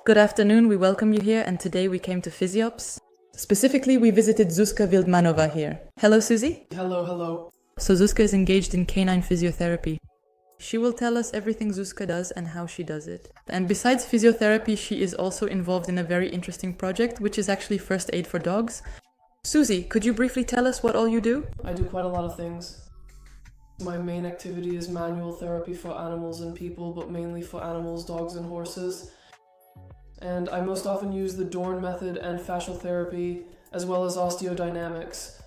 Good afternoon, we welcome you here, and today we came to Physiops. Specifically, we visited Zuzka Wildmannová here. Hello, Susie. Hello. So Zuzka is engaged in canine physiotherapy. She will tell us everything Zuzka does and how she does it. And besides physiotherapy, she is also involved in a very interesting project, which is actually first aid for dogs. Susie, could you briefly tell us what all you do? I do quite a lot of things. My main activity is manual therapy for animals and people, but mainly for animals, dogs, and horses. And I most often use the Dorn Method and fascial therapy, as well as osteodynamics.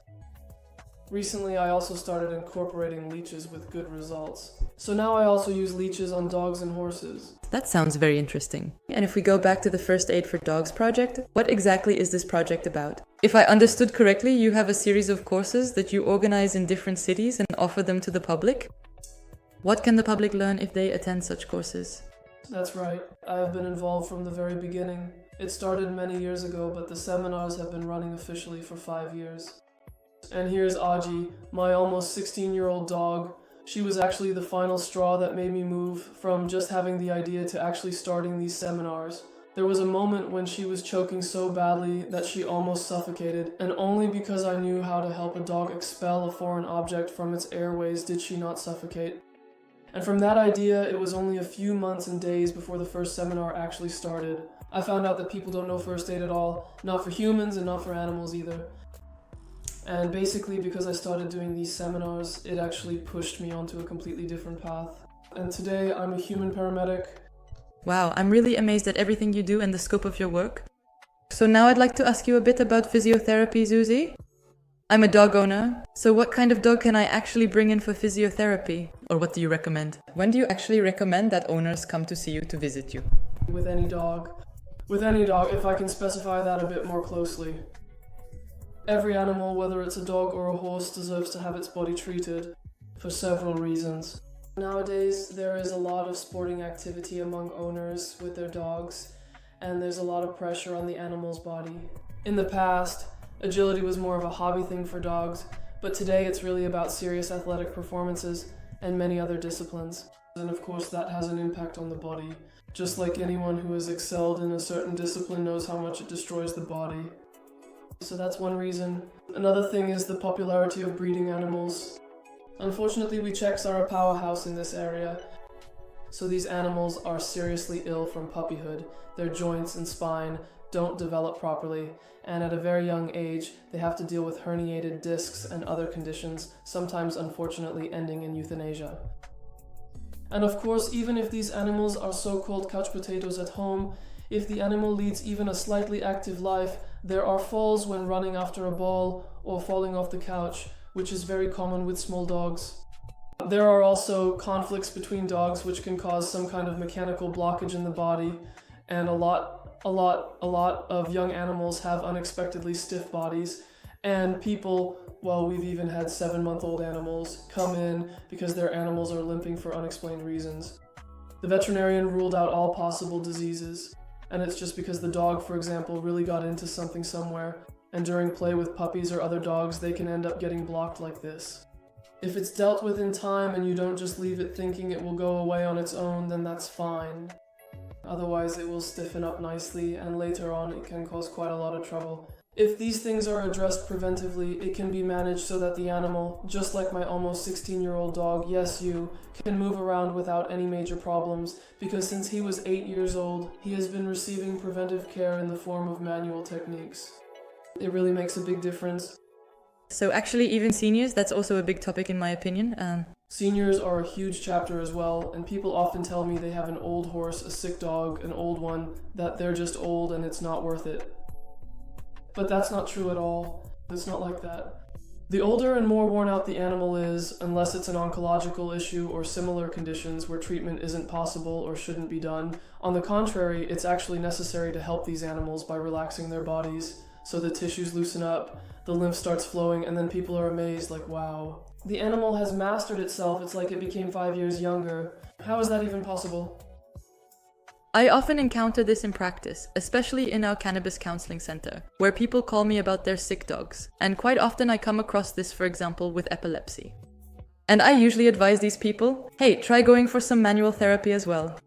Recently, I also started incorporating leeches with good results. So now I also use leeches on dogs and horses. That sounds very interesting. And if we go back to the First Aid for Dogs project, what exactly is this project about? If I understood correctly, you have a series of courses that you organize in different cities and offer them to the public. What can the public learn if they attend such courses? That's right. I have been involved from the very beginning. It started many years ago, but the seminars have been running officially for 5 years. And here's Aji, my almost 16-year-old dog. She was actually the final straw that made me move from just having the idea to actually starting these seminars. There was a moment when she was choking so badly that she almost suffocated, and only because I knew how to help a dog expel a foreign object from its airways did she not suffocate. And from that idea, it was only a few months and days before the first seminar actually started. I found out that people don't know first aid at all, not for humans and not for animals either. And basically, because I started doing these seminars, it actually pushed me onto a completely different path. And today, I'm a human paramedic. Wow, I'm really amazed at everything you do and the scope of your work. So now I'd like to ask you a bit about physiotherapy, Susie. I'm a dog owner, so what kind of dog can I actually bring in for physiotherapy? Or what do you recommend? When do you actually recommend that owners come to see you to visit you? With any dog, if I can specify that a bit more closely. Every animal, whether it's a dog or a horse, deserves to have its body treated for several reasons. Nowadays, there is a lot of sporting activity among owners with their dogs, and there's a lot of pressure on the animal's body. In the past, agility was more of a hobby thing for dogs, but today it's really about serious athletic performances and many other disciplines. And of course, that has an impact on the body. Just like anyone who has excelled in a certain discipline knows how much it destroys the body. So that's one reason. Another thing is the popularity of breeding animals. Unfortunately, we Czechs are a powerhouse in this area. So these animals are seriously ill from puppyhood. Their joints and spine don't develop properly, and at a very young age, they have to deal with herniated discs and other conditions, sometimes unfortunately ending in euthanasia. And of course, even if these animals are so-called couch potatoes at home, if the animal leads even a slightly active life, there are falls when running after a ball or falling off the couch, which is very common with small dogs. There are also conflicts between dogs which can cause some kind of mechanical blockage in the body, and a lot of young animals have unexpectedly stiff bodies, and people, well, we've even had 7-month-old animals come in because their animals are limping for unexplained reasons. The veterinarian ruled out all possible diseases, and it's just because the dog, for example, really got into something somewhere, and during play with puppies or other dogs, they can end up getting blocked like this. If it's dealt with in time and you don't just leave it thinking it will go away on its own, then that's fine. Otherwise, it will stiffen up nicely, and later on it can cause quite a lot of trouble. If these things are addressed preventively, it can be managed so that the animal, just like my almost 16-year-old dog, yes you, can move around without any major problems, because since he was 8 years old, he has been receiving preventive care in the form of manual techniques. It really makes a big difference. So actually, even seniors, that's also a big topic in my opinion. Seniors are a huge chapter as well, and people often tell me they have an old horse, a sick dog, an old one, that they're just old and it's not worth it. But that's not true at all. It's not like that. The older and more worn out the animal is, unless it's an oncological issue or similar conditions where treatment isn't possible or shouldn't be done, on the contrary, it's actually necessary to help these animals by relaxing their bodies, so the tissues loosen up, the lymph starts flowing, and then people are amazed, like, wow. The animal has mastered itself, it's like it became 5 years younger. How is that even possible? I often encounter this in practice, especially in our cannabis counseling center, where people call me about their sick dogs, and quite often I come across this, for example, with epilepsy. And I usually advise these people, hey, try going for some manual therapy as well.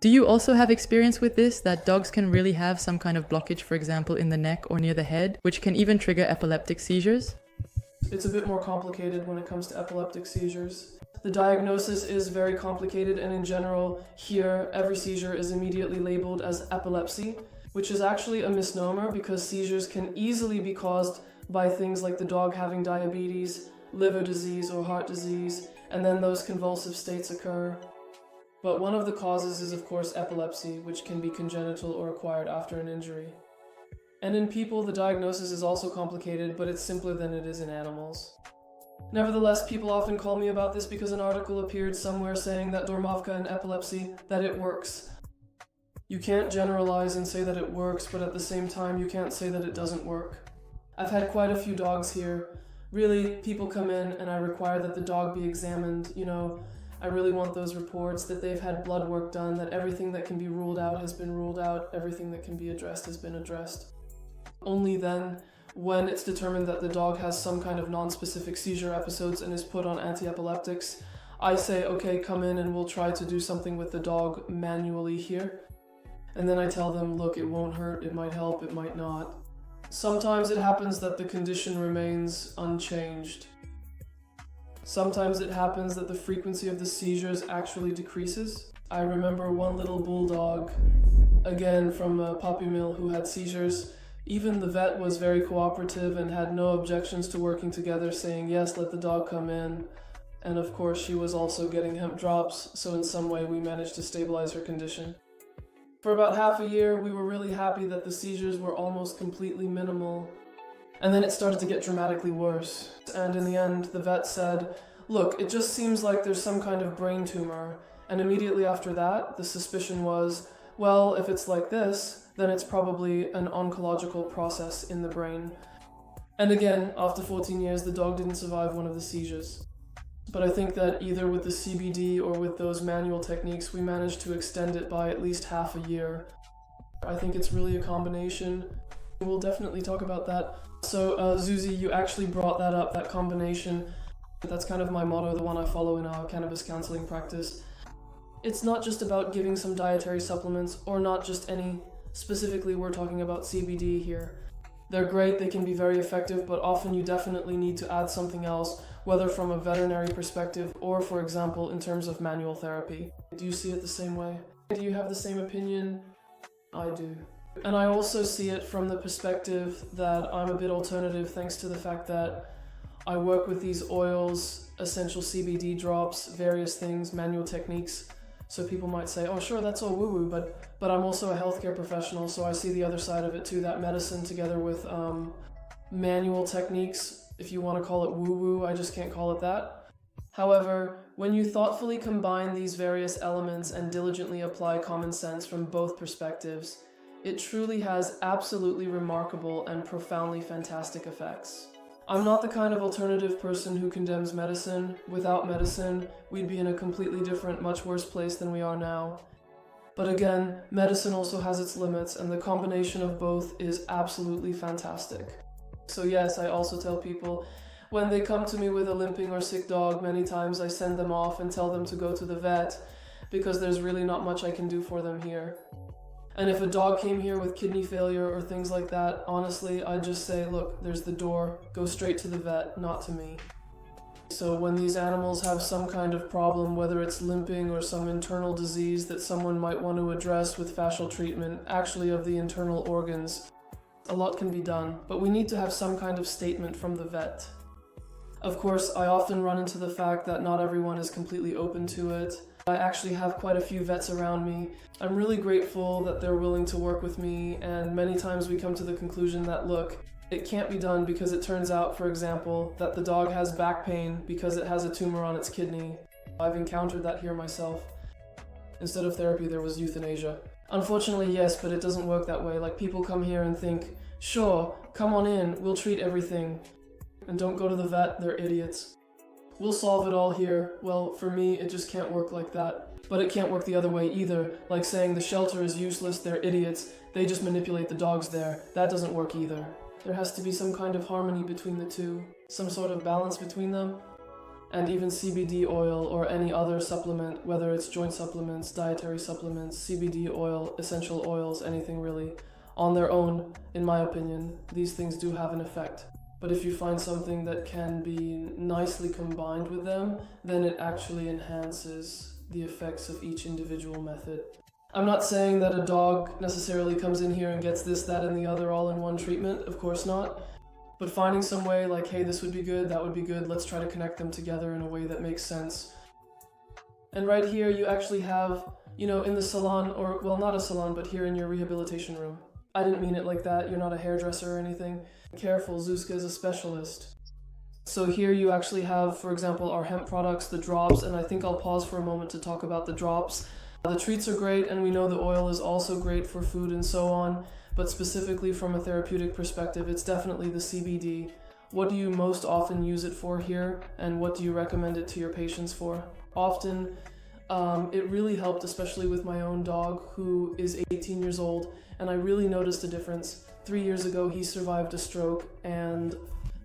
Do you also have experience with this, that dogs can really have some kind of blockage, for example, in the neck or near the head, which can even trigger epileptic seizures? It's a bit more complicated when it comes to epileptic seizures. The diagnosis is very complicated, and in general, here, every seizure is immediately labeled as epilepsy, which is actually a misnomer because seizures can easily be caused by things like the dog having diabetes, liver disease, or heart disease, and then those convulsive states occur. But one of the causes is, of course, epilepsy, which can be congenital or acquired after an injury. And in people, the diagnosis is also complicated, but it's simpler than it is in animals. Nevertheless, people often call me about this because an article appeared somewhere saying that Dormovka and epilepsy, that it works. You can't generalize and say that it works, but at the same time, you can't say that it doesn't work. I've had quite a few dogs here. Really, people come in and I require that the dog be examined, I really want those reports, that they've had blood work done, that everything that can be ruled out has been ruled out, everything that can be addressed has been addressed. Only then, when it's determined that the dog has some kind of non-specific seizure episodes and is put on anti-epileptics, I say, okay, come in and we'll try to do something with the dog manually here. And then I tell them, look, it won't hurt, it might help, it might not. Sometimes it happens that the condition remains unchanged. Sometimes it happens that the frequency of the seizures actually decreases. I remember one little bulldog, again from a puppy mill, who had seizures. Even the vet was very cooperative and had no objections to working together, saying, yes, let the dog come in. And of course, she was also getting hemp drops, so in some way we managed to stabilize her condition. For about half a year, we were really happy that the seizures were almost completely minimal. And then it started to get dramatically worse. And in the end, the vet said, look, it just seems like there's some kind of brain tumor. And immediately after that, the suspicion was, well, if it's like this, then it's probably an oncological process in the brain. And again, after 14 years, the dog didn't survive one of the seizures. But I think that either with the CBD or with those manual techniques, we managed to extend it by at least half a year. I think it's really a combination. We'll definitely talk about that. So, Zuzi, you actually brought that up, that combination. That's kind of my motto, the one I follow in our cannabis counseling practice. It's not just about giving some dietary supplements, or not just any. Specifically, we're talking about CBD here. They're great, they can be very effective, but often you definitely need to add something else, whether from a veterinary perspective or, for example, in terms of manual therapy. Do you see it the same way? Do you have the same opinion? I do. And I also see it from the perspective that I'm a bit alternative thanks to the fact that I work with these oils, essential CBD drops, various things, manual techniques. So people might say, oh sure, that's all woo-woo, but I'm also a healthcare professional, so I see the other side of it too, that medicine together with manual techniques, if you want to call it woo-woo, I just can't call it that. However, when you thoughtfully combine these various elements and diligently apply common sense from both perspectives, it truly has absolutely remarkable and profoundly fantastic effects. I'm not the kind of alternative person who condemns medicine. Without medicine, we'd be in a completely different, much worse place than we are now. But again, medicine also has its limits, and the combination of both is absolutely fantastic. So yes, I also tell people, when they come to me with a limping or sick dog, many times I send them off and tell them to go to the vet, because there's really not much I can do for them here. And if a dog came here with kidney failure or things like that, honestly, I'd just say, look, there's the door, go straight to the vet, not to me. So when these animals have some kind of problem, whether it's limping or some internal disease that someone might want to address with fascial treatment, actually of the internal organs, a lot can be done, but we need to have some kind of statement from the vet. Of course, I often run into the fact that not everyone is completely open to it. I actually have quite a few vets around me. I'm really grateful that they're willing to work with me, and many times we come to the conclusion that, look, it can't be done because it turns out, for example, that the dog has back pain because it has a tumor on its kidney. I've encountered that here myself. Instead of therapy, there was euthanasia. Unfortunately, yes, but it doesn't work that way. Like, people come here and think, sure, come on in, we'll treat everything. And don't go to the vet, they're idiots. We'll solve it all here. Well, for me, it just can't work like that. But it can't work the other way either, like saying the shelter is useless, they're idiots, they just manipulate the dogs there. That doesn't work either. There has to be some kind of harmony between the two, some sort of balance between them. and even CBD oil or any other supplement, whether it's joint supplements, dietary supplements, CBD oil, essential oils, anything really, on their own, in my opinion, these things do have an effect. But if you find something that can be nicely combined with them, then it actually enhances the effects of each individual method. I'm not saying that a dog necessarily comes in here and gets this, that, and the other all in one treatment, of course not. But finding some way like, hey, this would be good, that would be good, let's try to connect them together in a way that makes sense. And right here you actually have, in the salon, or, well, not a salon, but here in your rehabilitation room. I didn't mean it like that, you're not a hairdresser or anything. Careful, Zuzka is a specialist. So here you actually have, for example, our hemp products, the drops, and I think I'll pause for a moment to talk about the drops. The treats are great, and we know the oil is also great for food and so on, but specifically from a therapeutic perspective, it's definitely the CBD. What do you most often use it for here, and what do you recommend it to your patients for? Often, it really helped, especially with my own dog, who is 18 years old, and I really noticed a difference. 3 years ago, he survived a stroke, and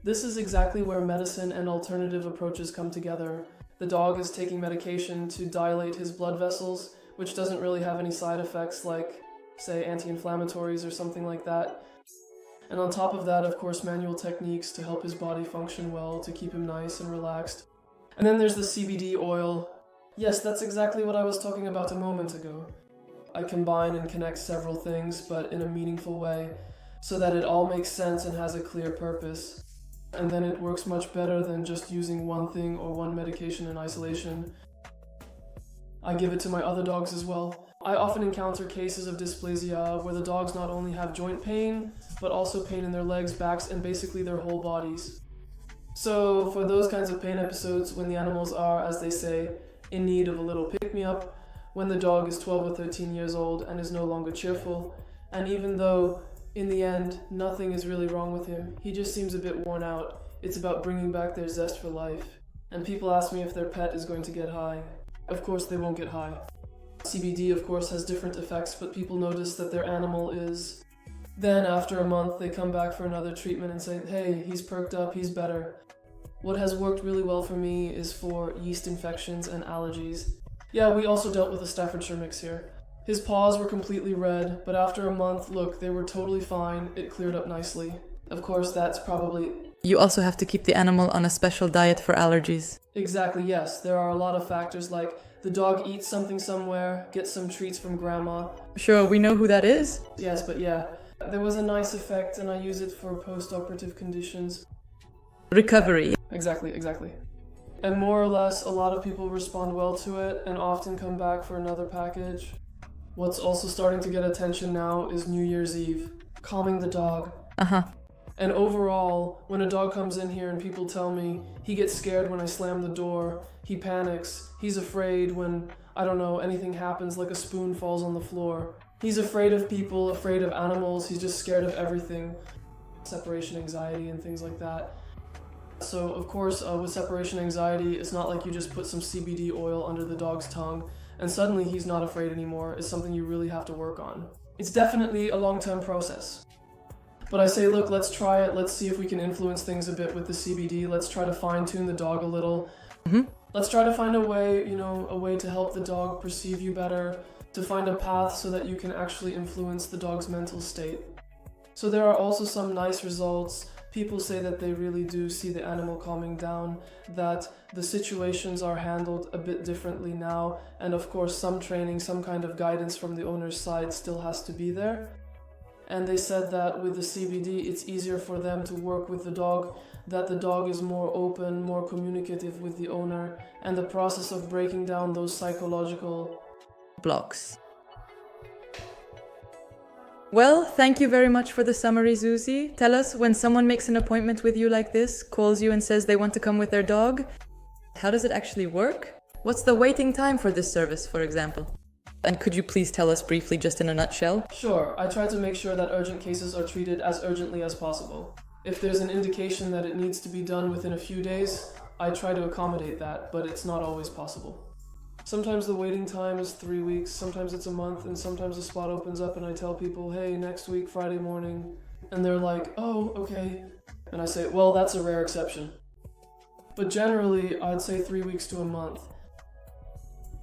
this is exactly where medicine and alternative approaches come together. The dog is taking medication to dilate his blood vessels, which doesn't really have any side effects like, say, anti-inflammatories or something like that. And on top of that, of course, manual techniques to help his body function well, to keep him nice and relaxed. And then there's the CBD oil. Yes, that's exactly what I was talking about a moment ago. I combine and connect several things, but in a meaningful way, so that it all makes sense and has a clear purpose. And then it works much better than just using one thing or one medication in isolation. I give it to my other dogs as well. I often encounter cases of dysplasia where the dogs not only have joint pain, but also pain in their legs, backs, and basically their whole bodies. So for those kinds of pain episodes, when the animals are, as they say, in need of a little pick-me-up, when the dog is 12 or 13 years old and is no longer cheerful, and even though in the end nothing is really wrong with him, he just seems a bit worn out, it's about bringing back their zest for life. And people ask me if their pet is going to get high. Of course they won't get high. CBD of course has different effects, but people notice that their animal is. Then after a month they come back for another treatment and say, hey, he's perked up, he's better. What has worked really well for me is for yeast infections and allergies. Yeah, we also dealt with a Staffordshire mix here. His paws were completely red, but after a month, look, they were totally fine. It cleared up nicely. Of course, that's probably... You also have to keep the animal on a special diet for allergies. Exactly, yes. There are a lot of factors like the dog eats something somewhere, gets some treats from grandma. Sure, we know who that is. Yes, but yeah. There was a nice effect and I use it for post-operative conditions. Recovery. Exactly. And more or less, a lot of people respond well to it and often come back for another package. What's also starting to get attention now is New Year's Eve. Calming the dog. And overall, when a dog comes in here and people tell me he gets scared when I slam the door, he panics, he's afraid when, I don't know, anything happens like a spoon falls on the floor. He's afraid of people, afraid of animals, he's just scared of everything. Separation anxiety and things like that. So of course, with separation anxiety, it's not like you just put some CBD oil under the dog's tongue and suddenly he's not afraid anymore. It's something you really have to work on. It's definitely a long-term process. But I say, look, let's try it. Let's see if we can influence things a bit with the CBD. Let's try to fine-tune the dog a little. Let's try to find a way, a way to help the dog perceive you better, to find a path so that you can actually influence the dog's mental state. So there are also some nice results. People say that they really do see the animal calming down, that the situations are handled a bit differently now, and of course some training, some kind of guidance from the owner's side still has to be there. And they said that with the CBD, it's easier for them to work with the dog, that the dog is more open, more communicative with the owner, and the process of breaking down those psychological blocks. Well, thank you very much for the summary, Zuzi. Tell us, when someone makes an appointment with you like this, calls you and says they want to come with their dog, how does it actually work? What's the waiting time for this service, for example? And could you please tell us briefly, just in a nutshell? Sure. I try to make sure that urgent cases are treated as urgently as possible. If there's an indication that it needs to be done within a few days, I try to accommodate that, but it's not always possible. Sometimes the waiting time is 3 weeks, sometimes it's a month, and sometimes a spot opens up and I tell people, hey, next week, Friday morning. And they're like, oh, okay. And I say, well, that's a rare exception. But generally, I'd say 3 weeks to a month.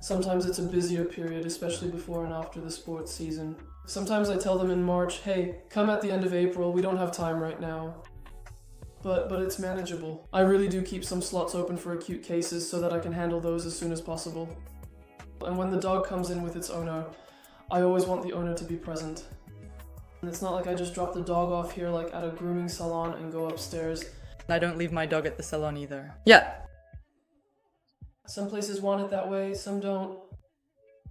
Sometimes it's a busier period, especially before and after the sports season. Sometimes I tell them in March, hey, come at the end of April, we don't have time right now. But it's manageable. I really do keep some slots open for acute cases so that I can handle those as soon as possible. And when the dog comes in with its owner, I always want the owner to be present. And it's not like I just drop the dog off here like at a grooming salon and go upstairs. I don't leave my dog at the salon either. Yeah. Some places want it that way, some don't.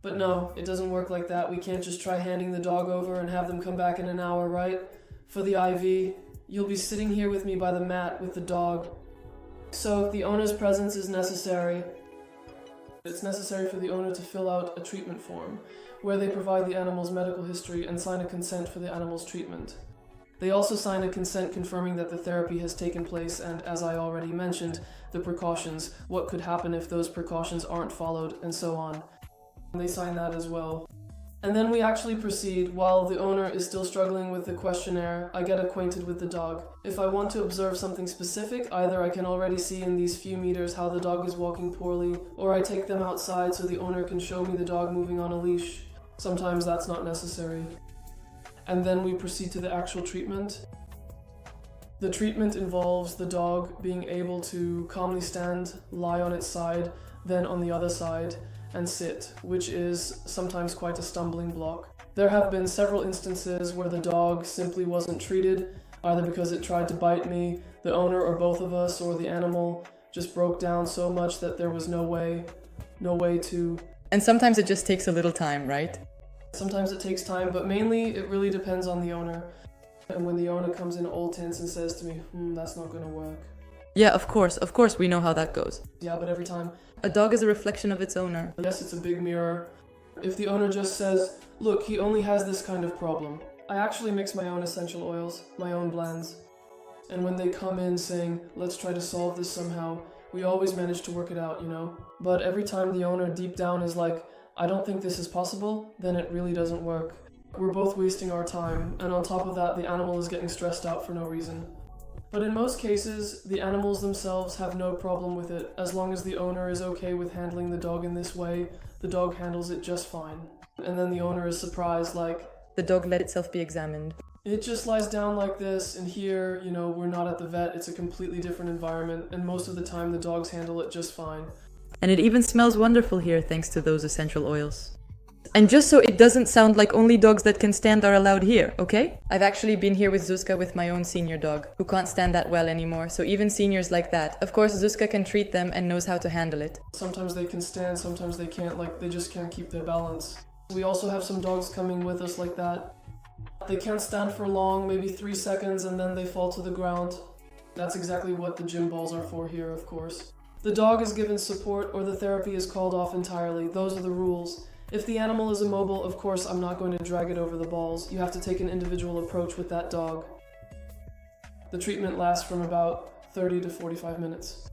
But no, it doesn't work like that. We can't just try handing the dog over and have them come back in an hour, right? For the IV, you'll be sitting here with me by the mat with the dog. So if the owner's presence is necessary, it's necessary for the owner to fill out a treatment form, where they provide the animal's medical history and sign a consent for the animal's treatment. They also sign a consent confirming that the therapy has taken place and, as I already mentioned, the precautions, what could happen if those precautions aren't followed, and so on. They sign that as well. And then we actually proceed. While the owner is still struggling with the questionnaire, I get acquainted with the dog. If I want to observe something specific, either I can already see in these few meters how the dog is walking poorly, or I take them outside so the owner can show me the dog moving on a leash. Sometimes that's not necessary. And then we proceed to the actual treatment. The treatment involves the dog being able to calmly stand, lie on its side, then on the other side, and sit, which is sometimes quite a stumbling block. There have been several instances where the dog simply wasn't treated, either because it tried to bite me, the owner or both of us, or the animal just broke down so much that there was no way to... And sometimes it just takes a little time, right? Sometimes it takes time, but mainly it really depends on the owner. And when the owner comes in all tense and says to me, that's not gonna work. Yeah, of course, we know how that goes. Yeah, but every time. A dog is a reflection of its owner. Yes, it's a big mirror. If the owner just says, look, he only has this kind of problem. I actually mix my own essential oils, my own blends. And when they come in saying, let's try to solve this somehow, we always manage to work it out, you know? But every time the owner deep down is like, I don't think this is possible, then it really doesn't work. We're both wasting our time, and on top of that, the animal is getting stressed out for no reason. But in most cases, the animals themselves have no problem with it. As long as the owner is okay with handling the dog in this way, the dog handles it just fine. And then the owner is surprised, like, the dog let itself be examined. It just lies down like this, and here, we're not at the vet, it's a completely different environment, and most of the time the dogs handle it just fine. And it even smells wonderful here thanks to those essential oils. And just so it doesn't sound like only dogs that can stand are allowed here, okay? I've actually been here with Zuzka with my own senior dog, who can't stand that well anymore, so even seniors like that. Of course, Zuzka can treat them and knows how to handle it. Sometimes they can stand, sometimes they can't, they just can't keep their balance. We also have some dogs coming with us like that. They can't stand for long, maybe 3 seconds, and then they fall to the ground. That's exactly what the gym balls are for here, of course. The dog is given support or the therapy is called off entirely. Those are the rules. If the animal is immobile, of course, I'm not going to drag it over the balls. You have to take an individual approach with that dog. The treatment lasts from about 30 to 45 minutes.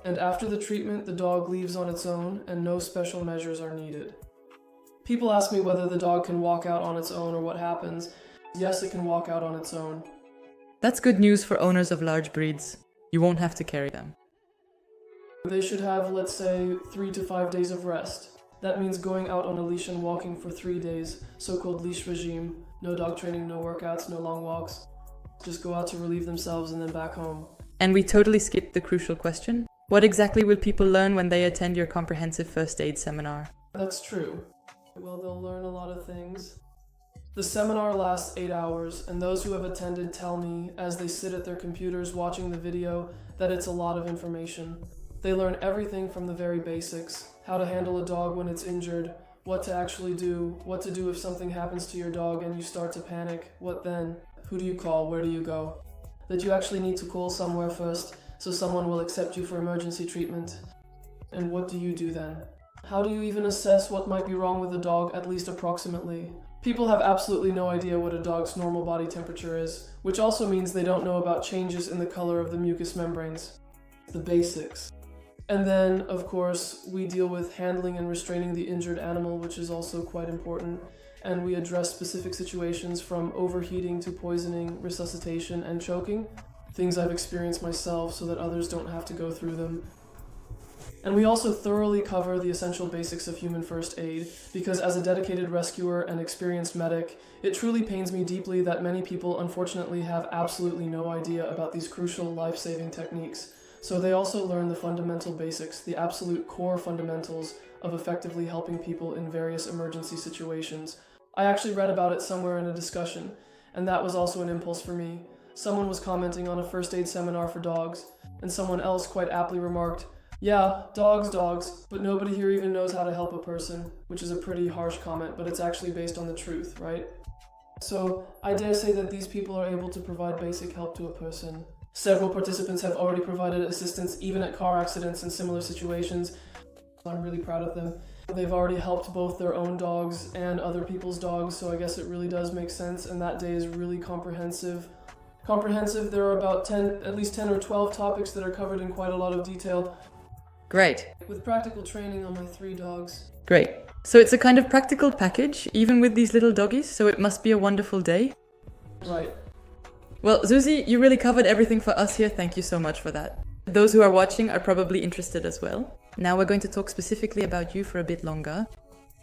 And after the treatment, the dog leaves on its own and no special measures are needed. People ask me whether the dog can walk out on its own or what happens. Yes, it can walk out on its own. That's good news for owners of large breeds. You won't have to carry them. They should have, let's say, 3 to 5 days of rest. That means going out on a leash and walking for 3 days, so-called leash regime. No dog training, no workouts, no long walks. Just go out to relieve themselves and then back home. And we totally skipped the crucial question. What exactly will people learn when they attend your comprehensive first aid seminar? That's true. Well, they'll learn a lot of things. The seminar lasts 8 hours, and those who have attended tell me, as they sit at their computers watching the video, that it's a lot of information. They learn everything from the very basics. How to handle a dog when it's injured, what to actually do, what to do if something happens to your dog and you start to panic, what then? Who do you call, where do you go? That you actually need to call somewhere first, so someone will accept you for emergency treatment. And what do you do then? How do you even assess what might be wrong with a dog, at least approximately? People have absolutely no idea what a dog's normal body temperature is, which also means they don't know about changes in the color of the mucous membranes. The basics. And then, of course, we deal with handling and restraining the injured animal, which is also quite important, and we address specific situations from overheating to poisoning, resuscitation, and choking. things I've experienced myself so that others don't have to go through them. And we also thoroughly cover the essential basics of human first aid, because as a dedicated rescuer and experienced medic, it truly pains me deeply that many people unfortunately have absolutely no idea about these crucial life-saving techniques. So they also learn the fundamental basics, the absolute core fundamentals of effectively helping people in various emergency situations. I actually read about it somewhere in a discussion, and that was also an impulse for me. Someone was commenting on a first aid seminar for dogs, and someone else quite aptly remarked, "Yeah, dogs, but nobody here even knows how to help a person," which is a pretty harsh comment, but it's actually based on the truth, right? So I dare say that these people are able to provide basic help to a person. Several participants have already provided assistance even at car accidents and similar situations. I'm really proud of them. They've already helped both their own dogs and other people's dogs, so I guess it really does make sense, and that day is really comprehensive. There are about at least 10 or 12 topics that are covered in quite a lot of detail. Great. With practical training on my 3 dogs. Great. So it's a kind of practical package, even with these little doggies, so it must be a wonderful day. Right. Well, Zuzi, you really covered everything for us here. Thank you so much for that. Those who are watching are probably interested as well. Now we're going to talk specifically about you for a bit longer.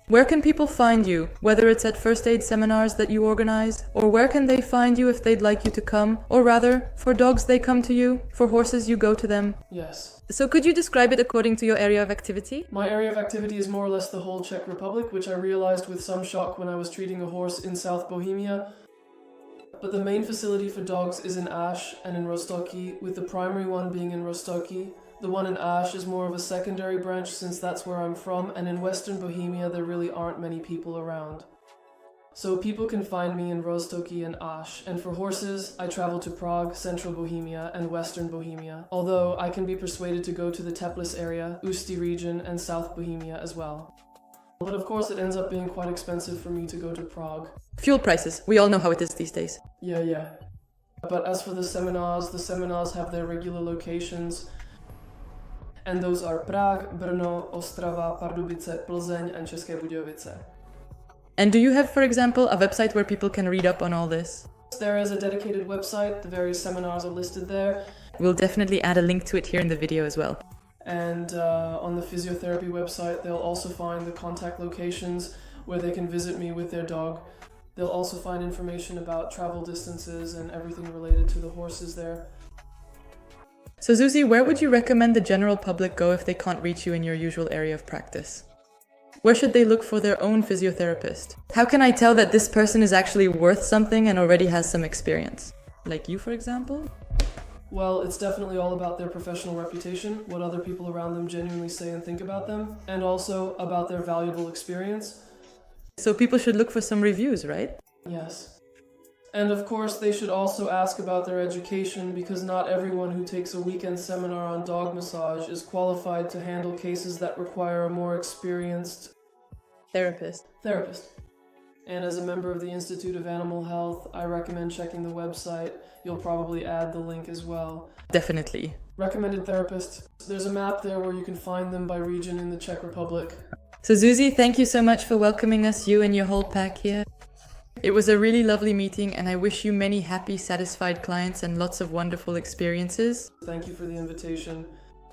Where can people find you, whether it's at first aid seminars that you organize, or where can they find you if they'd like you to come, or rather, for dogs they come to you, for horses you go to them? Yes. So could you describe it according to your area of activity? My area of activity is more or less the whole Czech Republic, which I realized with some shock when I was treating a horse in South Bohemia. But the main facility for dogs is in Ash and in Roztoky, with the primary one being in Roztoky. The one in Ash is more of a secondary branch since that's where I'm from, and in Western Bohemia there really aren't many people around. So people can find me in Roztoky and Ash, and for horses, I travel to Prague, Central Bohemia, and Western Bohemia, although I can be persuaded to go to the Teplis area, Ústí region, and South Bohemia as well. But of course it ends up being quite expensive for me to go to Prague. Fuel prices, we all know how it is these days. Yeah. But as for the seminars have their regular locations, and those are Prague, Brno, Ostrava, Pardubice, Plzeň, and České Budějovice. And do you have, for example, a website where people can read up on all this? There is a dedicated website, the various seminars are listed there. We'll definitely add a link to it here in the video as well. And on the physiotherapy website, they'll also find the contact locations where they can visit me with their dog. They'll also find information about travel distances and everything related to the horses there. So Zuzi, where would you recommend the general public go if they can't reach you in your usual area of practice? Where should they look for their own physiotherapist? How can I tell that this person is actually worth something and already has some experience? Like you, for example? Well, it's definitely all about their professional reputation, what other people around them genuinely say and think about them, and also about their valuable experience. So people should look for some reviews, right? Yes. And of course, they should also ask about their education, because not everyone who takes a weekend seminar on dog massage is qualified to handle cases that require a more experienced therapist. And as a member of the Institute of Animal Health, I recommend checking the website. You'll probably add the link as well. Definitely. Recommended therapist. There's a map there where you can find them by region in the Czech Republic. So Zuzi, thank you so much for welcoming us, you and your whole pack here. It was a really lovely meeting, and I wish you many happy, satisfied clients and lots of wonderful experiences. Thank you for the invitation.